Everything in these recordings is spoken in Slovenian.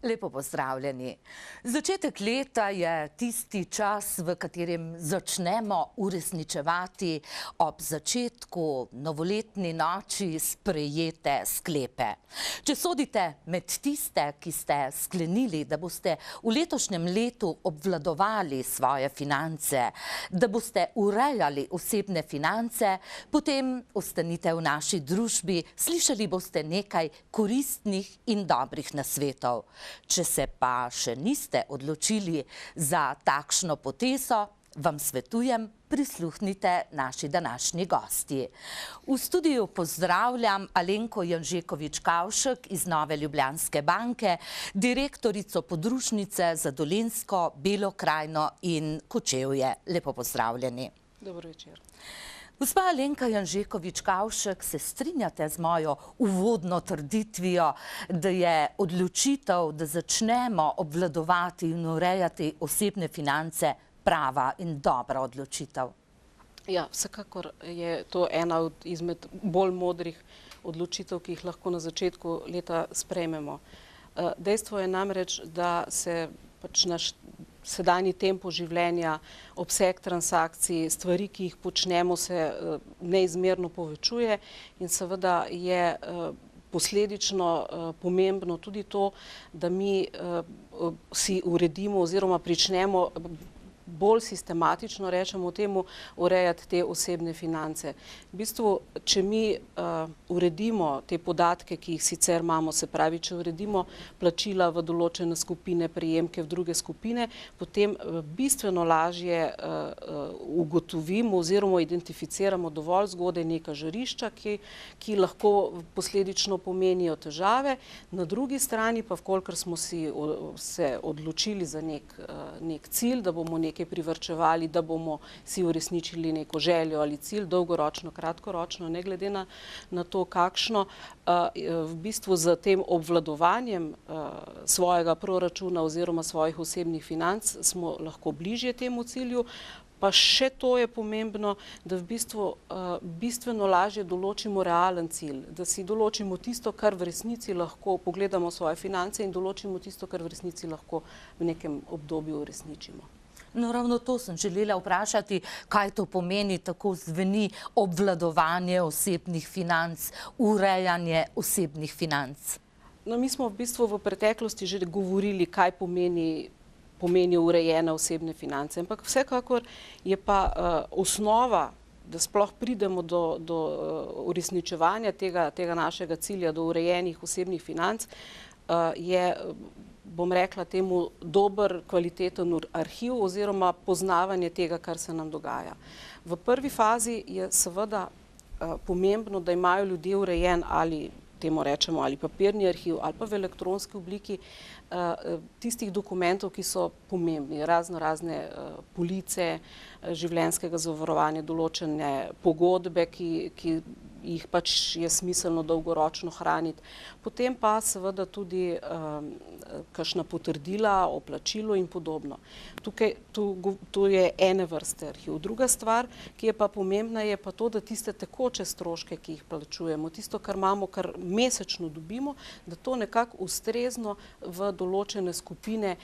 Lepo pozdravljeni. Začetek leta je tisti čas, v katerem začnemo uresničevati ob začetku novoletni noči sprejete sklepe. Če sodite med tiste, ki ste sklenili, da boste v letošnjem letu obvladovali svoje finance, da boste urejali osebne finance, potem ostanite v naši družbi, slišali boste nekaj koristnih in dobrih nasvetov. Če se pa še niste odločili za takšno potezo, vam svetujem, prisluhnite naši današnji gosti. V studiu pozdravljam Alenko Janžekovič-Kavšek iz Nove Ljubljanske banke, direktorico podružnice za Dolenjsko, Belo krajino in Kočevje. Lepo pozdravljeni. Dobro večer. Gospa Alenka Janžekovič-Kavšek, se strinjate z mojo uvodno trditvijo, da je odločitev, da začnemo obvladovati in urejati osebne finance prava in dobra odločitev? Ja, vsekakor je to ena izmed bolj modrih odločitev, ki jih lahko na začetku leta sprejmemo. Dejstvo je namreč, da se pač naš sedanji tempo življenja, obseg transakcij, stvari, ki jih počnemo, se neizmerno povečuje in seveda je posledično pomembno tudi to, da mi si uredimo oziroma pričnemo bolj sistematično, rečemo temu, urejati te osebne finance. V bistvu, če mi uredimo te podatke, ki jih sicer imamo, se pravi, če uredimo plačila v določene skupine, prejemke v druge skupine, potem bistveno lažje ugotovimo oziroma identificiramo dovolj zgodaj neka žarišča, ki lahko posledično pomenijo težave. Na drugi strani pa, vkolikor smo se odločili za nek cilj, da bomo nekaj privrčevali, da bomo si uresničili neko željo ali cilj, dolgoročno, kratkoročno, ne glede na to, kakšno. V bistvu z tem obvladovanjem svojega proračuna oziroma svojih osebnih financ smo lahko bližje temu cilju, pa še to je pomembno, da v bistvu bistveno lažje določimo realen cilj, da si določimo tisto, kar v resnici lahko pogledamo svoje finance in določimo tisto, kar v resnici lahko v nekem obdobju uresničimo. No, ravno to sem želela vprašati, kaj to pomeni, tako zveni obvladovanje osebnih financ, urejanje osebnih financ. No, mi smo v bistvu v preteklosti že govorili, kaj pomenijo urejene osebne finance, ampak vsekakor je pa osnova, da sploh pridemo do uresničevanja tega našega cilja, do urejenih osebnih financ, je, bom rekla temu, dober, kvaliteten arhiv oziroma poznavanje tega, kar se nam dogaja. V prvi fazi je seveda pomembno, da imajo ljudje urejen ali temu rečemo ali papirni arhiv ali pa v elektronski obliki tistih dokumentov, ki so pomembni, razne police, življenjskega zavarovanja, določene pogodbe, ki jih pač je smiselno dolgoročno hraniti. Potem pa seveda tudi kakšna potrdila o plačilu in podobno. Tu je ene vrste arhiv. Druga stvar, ki je pa pomembna, je pa to, da tiste tekoče stroške, ki jih plačujemo, tisto, kar imamo, kar mesečno dobimo, da to nekako ustrezno v določene skupine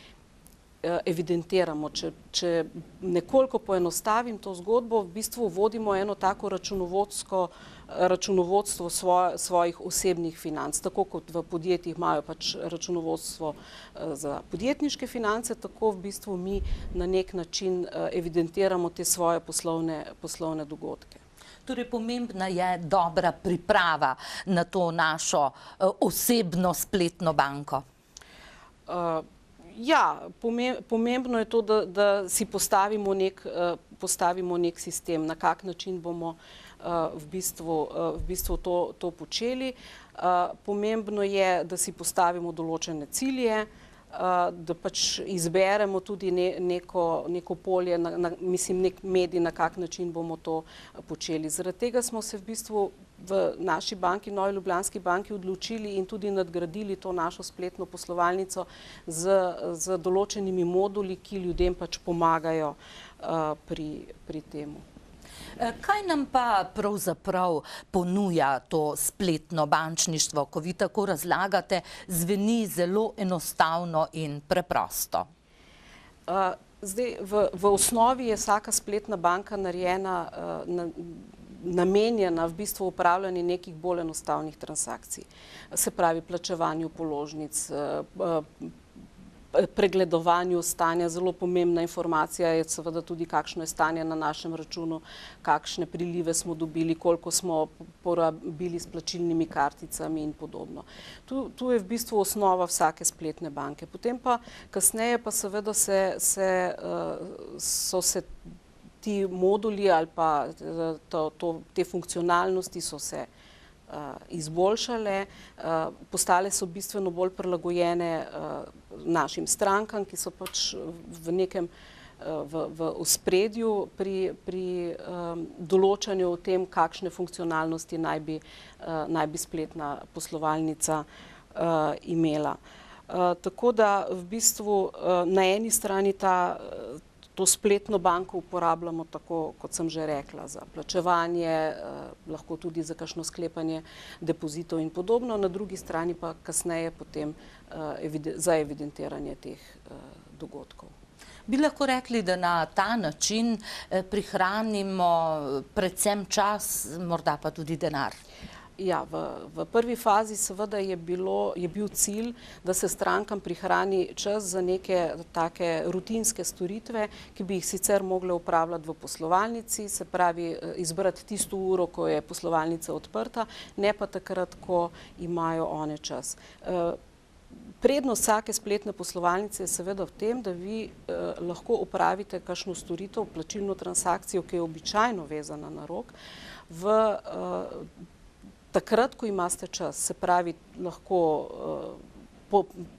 evidentiramo. Če nekoliko poenostavim to zgodbo, v bistvu vodimo eno tako računovodstvo svojih osebnih financ. Tako kot v podjetjih imajo pač računovodstvo za podjetniške finance, tako v bistvu mi na nek način evidentiramo te svoje poslovne dogodke. Torej, pomembna je dobra priprava na to našo osebno spletno banko. Ja, pomembno je to, da si postavimo nek sistem, na kak način bomo v bistvu to počeli. Pomembno je, da si postavimo določene cilje, da pač izberemo tudi neko polje, nek medij, na kak način bomo to počeli. Zaradi tega smo se v bistvu v naši banki, Novi Ljubljanski banki, odločili in tudi nadgradili to našo spletno poslovalnico z določenimi moduli, ki ljudem pač pomagajo pri temu. Kaj nam pa pravzaprav ponuja to spletno bančništvo, ko vi tako razlagate, zveni zelo enostavno in preprosto? Zdaj, v osnovi je vsaka spletna banka narejena, namenjena v bistvu upravljanju nekih bolj enostavnih transakcij. Se pravi, plačevanju položnic, pregledovanju stanja. Zelo pomembna informacija je seveda tudi, kakšno je stanje na našem računu, kakšne prilive smo dobili, koliko smo porabili s plačilnimi karticami in podobno. Tu je v bistvu osnova vsake spletne banke. Potem pa kasneje pa seveda so se ti moduli ali pa te funkcionalnosti so se izboljšale, postale so bistveno bolj prilagojene našim strankam, ki so pač v ospredju pri določanju o tem, kakšne funkcionalnosti naj bi spletna poslovalnica imela. Tako da v bistvu na eni strani to spletno banko uporabljamo tako, kot sem že rekla, za plačevanje, lahko tudi za kakšno sklepanje depozitov in podobno, na drugi strani pa kasneje potem za evidentiranje teh dogodkov. Bi lahko rekli, da na ta način prihranimo predvsem čas, morda pa tudi denar? Ja, v prvi fazi seveda je bil cilj, da se strankam prihrani čas za neke take rutinske storitve, ki bi jih sicer mogle upravljati v poslovalnici, se pravi izbrati tisto uro, ko je poslovalnica odprta, ne pa takrat, ko imajo one čas. Prednost vsake spletne poslovalnice je seveda v tem, da vi lahko opravite kakšno storitev, plačilno transakcijo, ki je običajno vezana na rok, takrat, ko imate čas, se pravi, lahko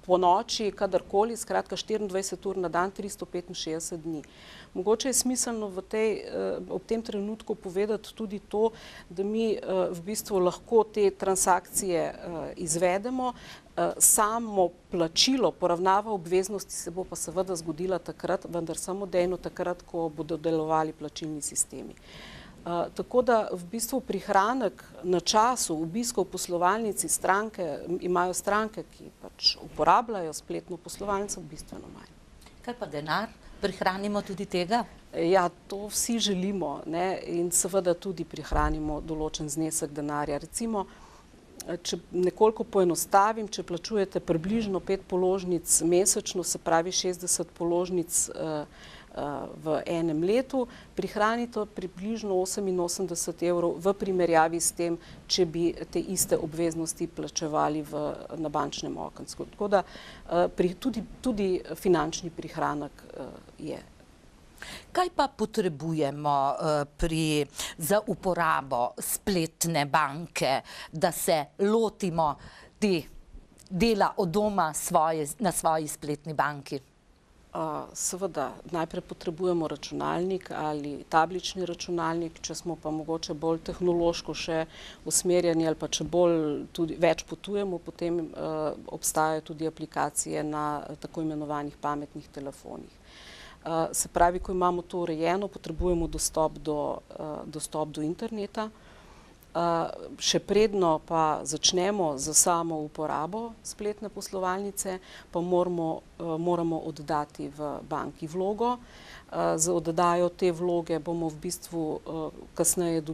po noči, kadarkoli, skratka 24 ur na dan, 365 dni. Mogoče je smiselno ob tem trenutku povedati tudi to, da mi v bistvu lahko te transakcije izvedemo, samo plačilo, poravnava obveznosti se bo pa seveda zgodila takrat, vendar samodejno takrat, ko bodo delovali plačilni sistemi. Tako da v bistvu prihranek na času obiskov poslovalnici imajo stranke, ki pač uporabljajo spletno poslovalnico, bistveno manj. Kaj pa denar? Prihranimo tudi tega? Ja, to vsi želimo, ne, in seveda tudi prihranimo določen znesek denarja. Recimo, če nekoliko poenostavim, če plačujete približno 5 položnic mesečno, se pravi 60 položnic v enem letu, prihranite približno 88 evrov v primerjavi s tem, če bi te iste obveznosti plačevali na bančnem okencu. Tako da tudi finančni prihranek je. Kaj pa potrebujemo za uporabo spletne banke, da se lotimo dela od doma na svoji spletni banki? Seveda, najprej potrebujemo računalnik ali tablični računalnik, če smo pa mogoče bolj tehnološko še usmerjeni ali pa če več potujemo, potem obstajajo tudi aplikacije na tako imenovanih pametnih telefonih. Se pravi, ko imamo to urejeno, potrebujemo dostop do interneta. Še predno pa začnemo za samo uporabo spletne poslovalnice, pa moramo oddati v banki vlogo. Z oddajo te vloge bomo v bistvu kasneje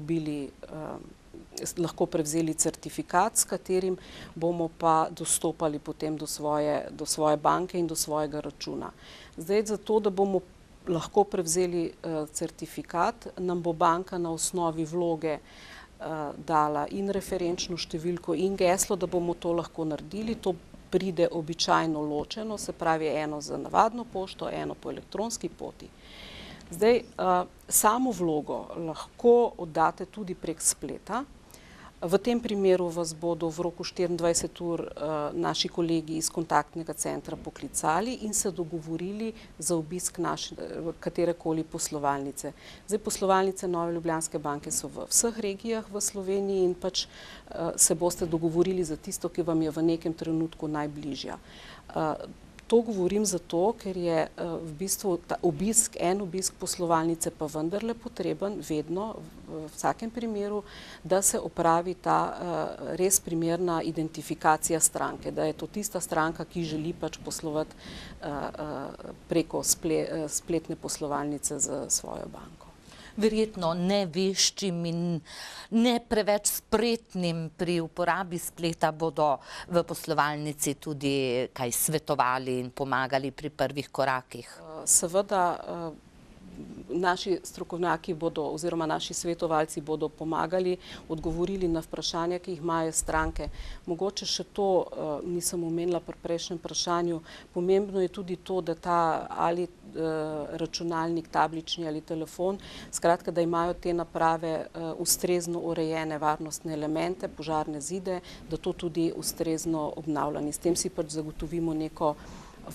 lahko prevzeli certifikat, s katerim bomo pa dostopali potem do svoje banke in do svojega računa. Zdaj, zato, da bomo lahko prevzeli certifikat, nam bo banka na osnovi vloge dala in referenčno številko in geslo, da bomo to lahko naredili. To pride običajno ločeno, se pravi eno za navadno pošto, eno po elektronski poti. Zdaj, samo vlogo lahko oddate tudi prek spleta, V tem primeru vas bodo v roku 24 ur naši kolegi iz kontaktnega centra poklicali in se dogovorili za obisk katerekoli poslovalnice. Zdaj, poslovalnice Nove Ljubljanske banke so v vseh regijah v Sloveniji in pač se boste dogovorili za tisto, ki vam je v nekem trenutku najbližja. To govorim zato, ker je v bistvu en obisk poslovalnice pa vendarle potreben vedno, v vsakem primeru, da se opravi ta res primerna identifikacija stranke, da je to tista stranka, ki želi pač poslovati preko spletne poslovalnice za svojo banko. Verjetno neveščim in ne preveč spretnim pri uporabi spleta bodo v poslovalnici tudi kaj svetovali in pomagali pri prvih korakih. Seveda, naši strokovnjaki bodo oziroma naši svetovalci bodo pomagali, odgovorili na vprašanja, ki jih imajo stranke. Mogoče še to nisem omenila pri prejšnjem vprašanju. Pomembno je tudi to, da ta ali računalnik, tablični ali telefon, skratka, da imajo te naprave ustrezno urejene varnostne elemente, požarne zide, da to tudi ustrezno obnavljani. S tem si pač zagotovimo neko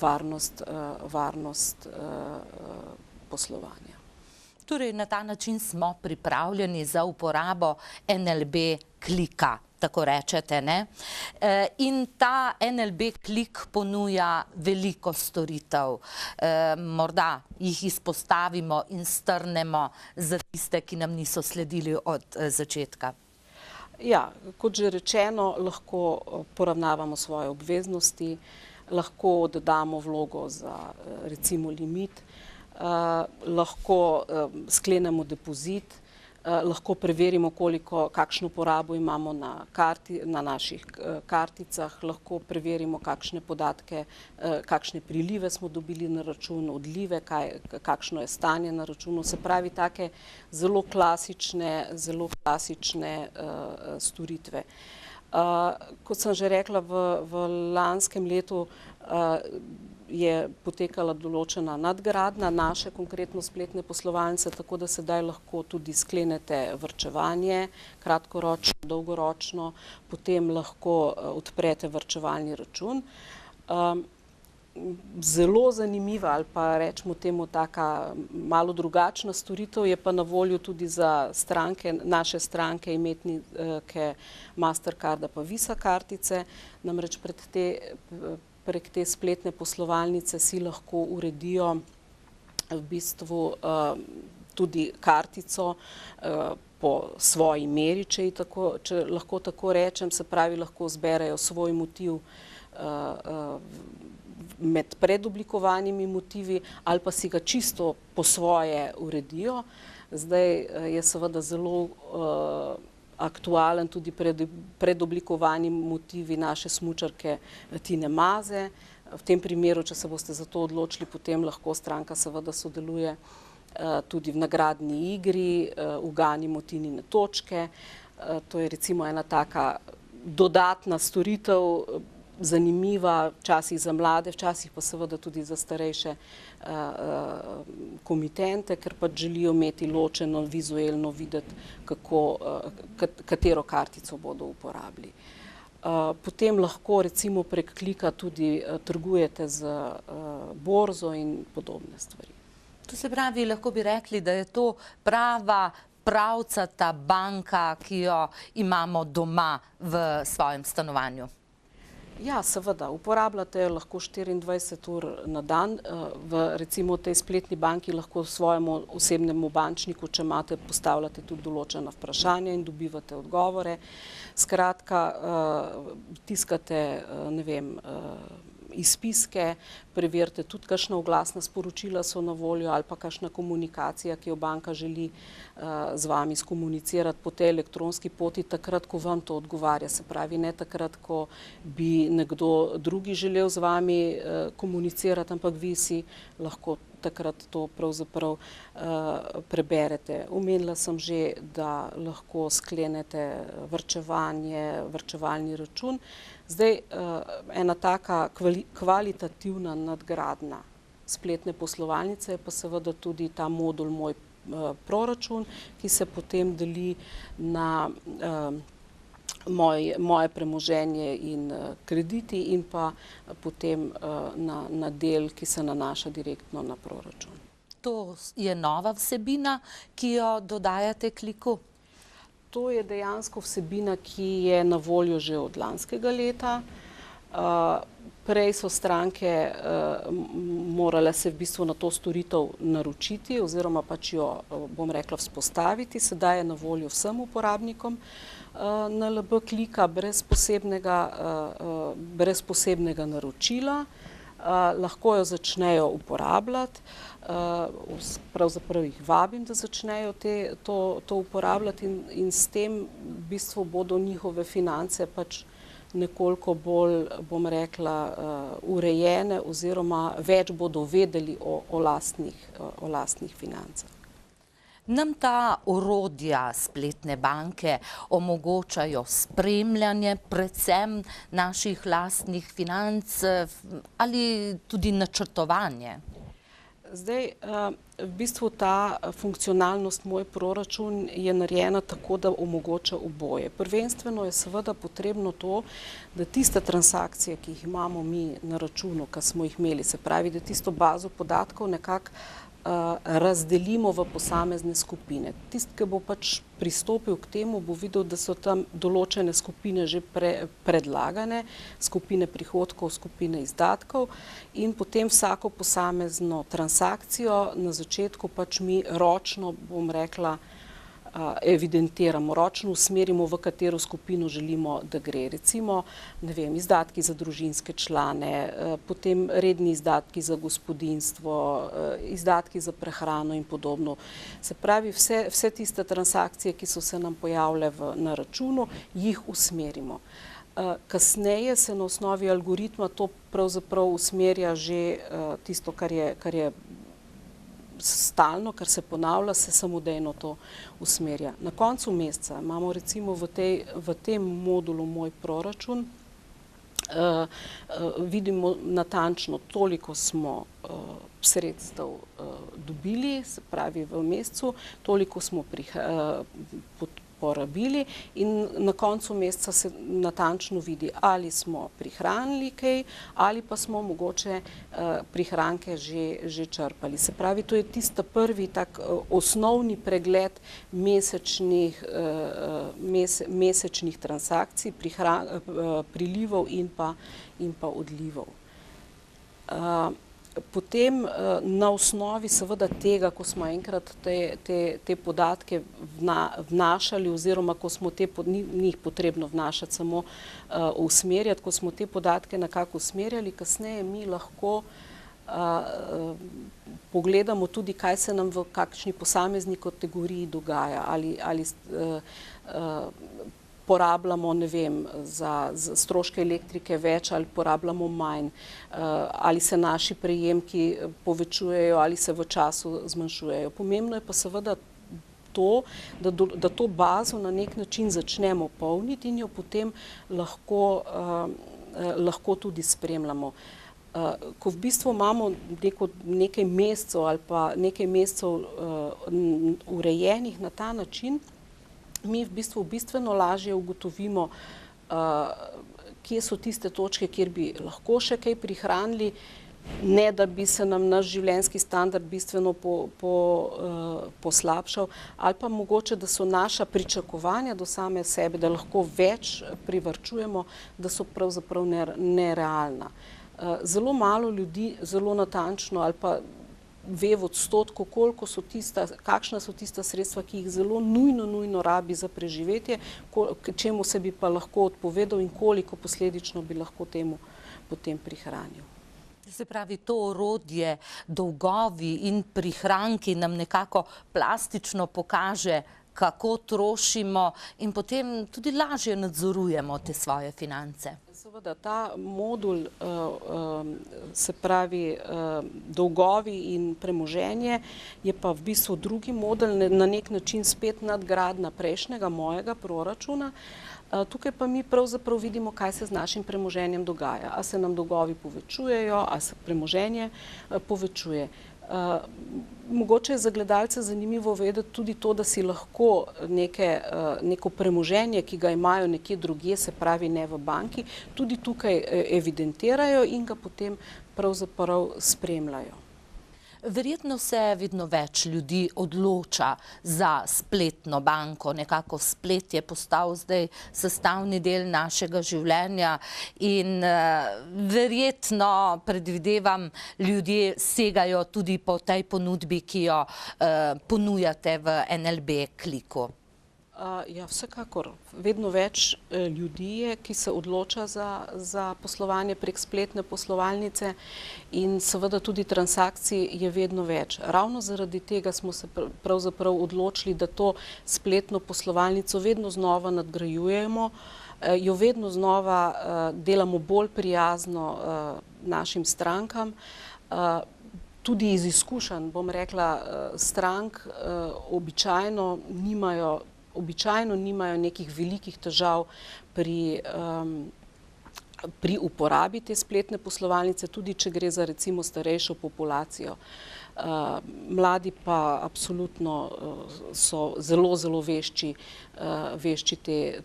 varnost poslovanja. Torej, na ta način smo pripravljeni za uporabo NLB klika, tako rečete, ne? In ta NLB klik ponuja veliko storitev. Morda jih izpostavimo in strnemo za tiste, ki nam niso sledili od začetka. Ja, kot že rečeno, lahko poravnavamo svoje obveznosti, lahko oddamo vlogo za recimo limit, lahko sklenemo depozit, lahko preverimo, kakšno porabo imamo na naših karticah, lahko preverimo, kakšne podatke, kakšne prilive smo dobili na račun, odlive, kakšno je stanje na računu. Se pravi, take zelo klasične storitve. Kot sem že rekla, v lanskem letu je potekala določena nadgradnja naše konkretno spletne poslovalnice, tako da sedaj lahko tudi sklenete varčevanje, kratkoročno, dolgoročno, potem lahko odprete varčevalni račun. Zelo zanimiva ali pa rečemo temu taka malo drugačna storitev je pa na voljo tudi za naše stranke, imetnike Mastercarda pa Visa kartice, namreč prek te spletne poslovalnice si lahko uredijo v bistvu tudi kartico po svoji meri, če lahko tako rečem, se pravi, lahko zberejo svoj motiv med predoblikovanimi motivi ali pa si ga čisto po svoje uredijo. Zdaj je seveda zelo aktualen tudi predoblikovani motivi naše smučarke Tine Maze. V tem primeru, če se boste za to odločili, potem lahko stranka seveda sodeluje tudi v nagradni igri, uganimo Tinine točke. To je recimo ena taka dodatna storitev, zanimiva, včasih za mlade, včasih pa seveda tudi za starejše komitente, ker pač želijo imeti ločeno, vizuelno videti, katero kartico bodo uporabili. Potem lahko recimo prek klika tudi trgujete z borzo in podobne stvari. To se pravi, lahko bi rekli, da je to pravcata banka, ki jo imamo doma v svojem stanovanju. Ja, seveda, uporabljate jo lahko 24 ur na dan. V recimo tej spletni banki lahko svojemu osebnemu bančniku, če imate, postavljate tudi določena vprašanja in dobivate odgovore. Skratka, tiskate, ne vem, izpiske, preverite tudi, kakšna oglasna sporočila so na voljo ali pa kakšna komunikacija, ki jo banka želi z vami skomunicirati po tej elektronski poti, takrat, ko vam to odgovarja. Se pravi, ne takrat, ko bi nekdo drugi želel z vami komunicirati, ampak vi si lahko takrat to pravzaprav preberete. Omenila sem že, da lahko sklenete varčevalni račun. Zdaj, ena taka kvalitativna nadgradnja spletne poslovalnice je pa seveda tudi ta modul Moj proračun, ki se potem deli na moje premoženje in krediti in pa potem na del, ki se nanaša direktno na proračun. To je nova vsebina, ki jo dodajate k liku? To je dejansko vsebina, ki je na voljo že od lanskega leta. Prej so stranke morale se v bistvu na to storitev naročiti oziroma pač jo, bom rekla, vzpostaviti. Sedaj je na voljo vsem uporabnikom NLB klika brez posebnega naročila. Lahko jo začnejo uporabljati. Pravzaprav jih vabim, da začnejo to uporabljati in s tem v bistvu bodo njihove finance pač nekoliko bolj, bom rekla, urejene oziroma več bodo vedeli o lastnih financah. Nam ta orodja spletne banke omogočajo spremljanje predvsem naših lastnih financ ali tudi načrtovanje? Zdaj, v bistvu ta funkcionalnost Moj proračun je narejena tako, da omogoča oboje. Prvenstveno je seveda potrebno to, da tiste transakcije, ki jih imamo mi na računu, ki smo jih imeli, se pravi, da tisto bazo podatkov nekako razdelimo v posamezne skupine. Tisti, ki bo pač pristopil k temu, bo videl, da so tam določene skupine že predlagane, skupine prihodkov, skupine izdatkov in potem vsako posamezno transakcijo na začetku pač mi ročno, bom rekla, evidentiramo, ročno usmerimo, v katero skupino želimo, da gre. Recimo, ne vem, izdatki za družinske člane, potem redni izdatki za gospodinjstvo, izdatki za prehrano in podobno. Se pravi, vse tiste transakcije, ki so se nam pojavile na računu, jih usmerimo. Kasneje se na osnovi algoritma to pravzaprav usmerja že tisto, kar je stalno, kar se ponavlja, se samodejno to usmerja. Na koncu meseca imamo recimo v tem modulu Moj proračun, vidimo natančno, toliko smo sredstev dobili, se pravi v mesecu, toliko smo porabili in na koncu meseca se natančno vidi, ali smo prihranili kaj, ali pa smo mogoče prihranke že črpali. Se pravi, to je tista prvi tak osnovni pregled mesečnih transakcij, prilivov in pa odlivov. Potem na osnovi seveda tega, ko smo enkrat te podatke vnašali oziroma ko smo ni jih potrebno vnašati, samo usmerjati, ko smo te podatke nekako usmerjali, kasneje mi lahko pogledamo tudi, kaj se nam v kakšni posamezni kategoriji dogaja, ali porabljamo, ne vem, za stroške elektrike več ali porabljamo manj, ali se naši prejemki povečujejo ali se v času zmanjšujejo. Pomembno je pa seveda to, da to bazo na nek način začnemo polniti in jo potem lahko tudi spremljamo. Ko v bistvu imamo nekaj mesecev ali pa nekaj mesecev urejenih na ta način, mi v bistvu bistveno lažje ugotovimo, kje so tiste točke, kjer bi lahko še kaj prihranili, ne da bi se nam naš življenjski standard bistveno poslabšal, ali pa mogoče, da so naša pričakovanja do same sebe, da lahko več privarčujemo, da so pravzaprav nerealna. Zelo malo ljudi zelo natančno ali pa ve v odstotku, kakšna so tista sredstva, ki jih zelo nujno rabi za preživetje, čemu se bi pa lahko odpovedal in koliko posledično bi lahko temu potem prihranil. Se pravi, to orodje, dolgovi in prihranki nam nekako plastično pokaže, kako trošimo in potem tudi lažje nadzorujemo te svoje finance. Seveda, ta modul, se pravi dolgovi in premoženje, je pa v bistvu drugi model, na nek način spet nadgradnja prejšnjega mojega proračuna. Tukaj pa mi pravzaprav vidimo, kaj se z našim premoženjem dogaja. A se nam dolgovi povečujejo, a se premoženje povečuje. Mogoče je za gledalce zanimivo vedeti tudi to, da si lahko neko premoženje, ki ga imajo nekje drugje, se pravi ne v banki, tudi tukaj evidentirajo in ga potem pravzaprav spremljajo. Verjetno se vedno več ljudi odloča za spletno banko. Nekako splet je postal zdaj sestavni del našega življenja in verjetno, predvidevam, ljudje segajo tudi po tej ponudbi, ki jo ponujate v NLB kliku. Ja, vsekakor. Vedno več ljudi je, ki se odloča za poslovanje prek spletne poslovalnice in seveda tudi transakcij je vedno več. Ravno zaradi tega smo se pravzaprav odločili, da to spletno poslovalnico vedno znova nadgrajujemo, jo vedno znova delamo bolj prijazno našim strankam. Tudi iz izkušenj, bom rekla, strank običajno nimajo nekih velikih težav pri uporabi te spletne poslovalnice, tudi če gre za recimo starejšo populacijo. Mladi pa absolutno so zelo vešči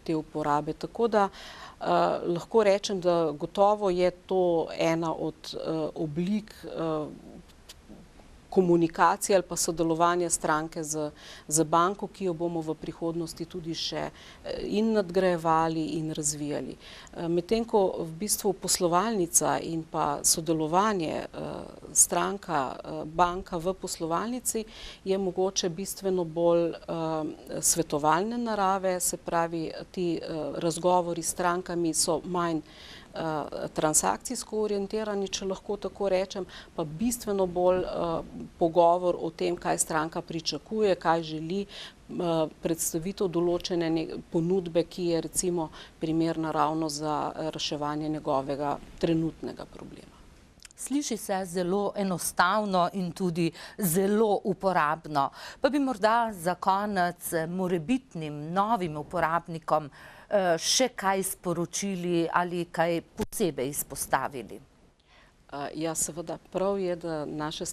te uporabe. Tako da lahko rečem, da gotovo je to ena od oblik komunikacije ali pa sodelovanja stranke z banko, ki jo bomo v prihodnosti tudi še in nadgrajevali in razvijali. Medtem ko v bistvu poslovalnica in pa sodelovanje banka v poslovalnici je mogoče bistveno bolj svetovalne narave, se pravi, ti razgovori s strankami so manj transakcijsko orientirani, če lahko tako rečem, pa bistveno bolj pogovor o tem, kaj stranka pričakuje, kaj želi, predstavitev določene ponudbe, ki je recimo primerna ravno za reševanje njegovega trenutnega problema. Sliši se zelo enostavno in tudi zelo uporabno. Pa bi morda za konec morebitnim novim uporabnikom še kaj sporočili ali kaj posebej izpostavili? Ja, seveda, prav je, da naše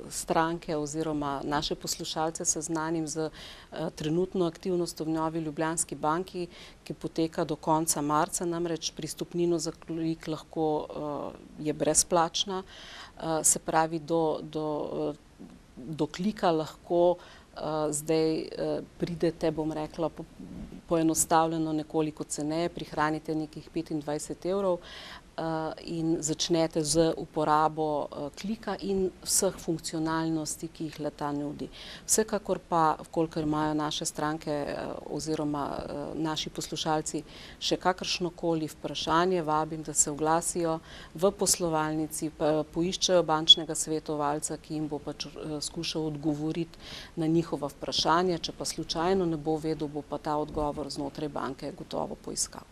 stranke oziroma naše poslušalce seznanim z trenutno aktivnostjo v Novi Ljubljanski banki, ki poteka do konca marca, namreč pristopnino za klik lahko je brezplačna, se pravi, do klika lahko zdaj pridete, bom rekla, poenostavljeno nekoliko ceneje, prihranite nekih 25 evrov in začnete z uporabo klika in vseh funkcionalnosti, ki jih le-ta nudi. Vsekakor pa, kolikor imajo naše stranke oziroma naši poslušalci še kakršnokoli vprašanje, vabim, da se oglasijo v poslovalnici, poiščejo bančnega svetovalca, ki jim bo pač skušal odgovoriti na njihova vprašanja, če pa slučajno ne bo vedel, bo pa ta odgovor znotraj banke gotovo poiskal.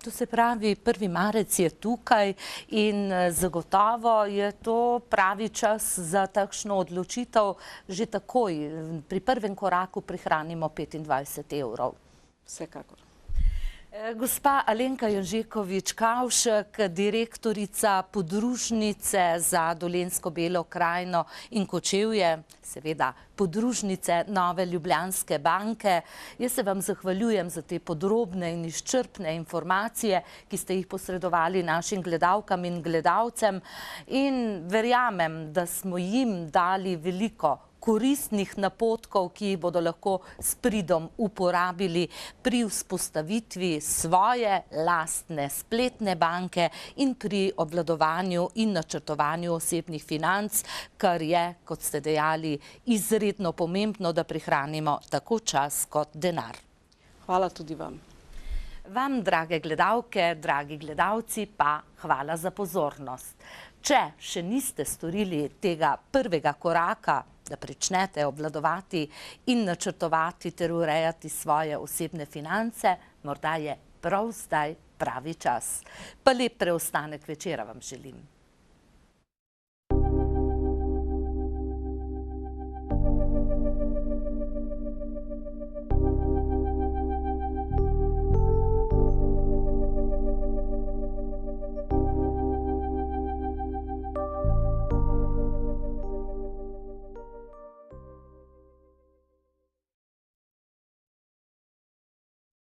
To se pravi, 1. marec je tukaj in zagotovo je to pravi čas za takšno odločitev. Že takoj pri prvem koraku prihranimo 25 evrov. Vsekakor. Gospa Alenka Janžekovič-Kavšek, direktorica podružnice za Dolenjsko Belo krajino in Kočevje, seveda podružnice Nove Ljubljanske banke. Jaz se vam zahvaljujem za te podrobne in izčrpne informacije, ki ste jih posredovali našim gledalkam in gledalcem, in verjamem, da smo jim dali veliko koristnih napotkov, ki jih bodo lahko s pridom uporabili pri vzpostavitvi svoje lastne spletne banke in pri obvladovanju in načrtovanju osebnih financ, kar je, kot ste dejali, izredno pomembno, da prihranimo tako čas kot denar. Hvala tudi vam. Vam, drage gledalke, dragi gledalci, pa hvala za pozornost. Če še niste storili tega prvega koraka, da pričnete obvladovati in načrtovati ter urejati svoje osebne finance, morda je prav zdaj pravi čas. Pa lep preostanek večera vam želim.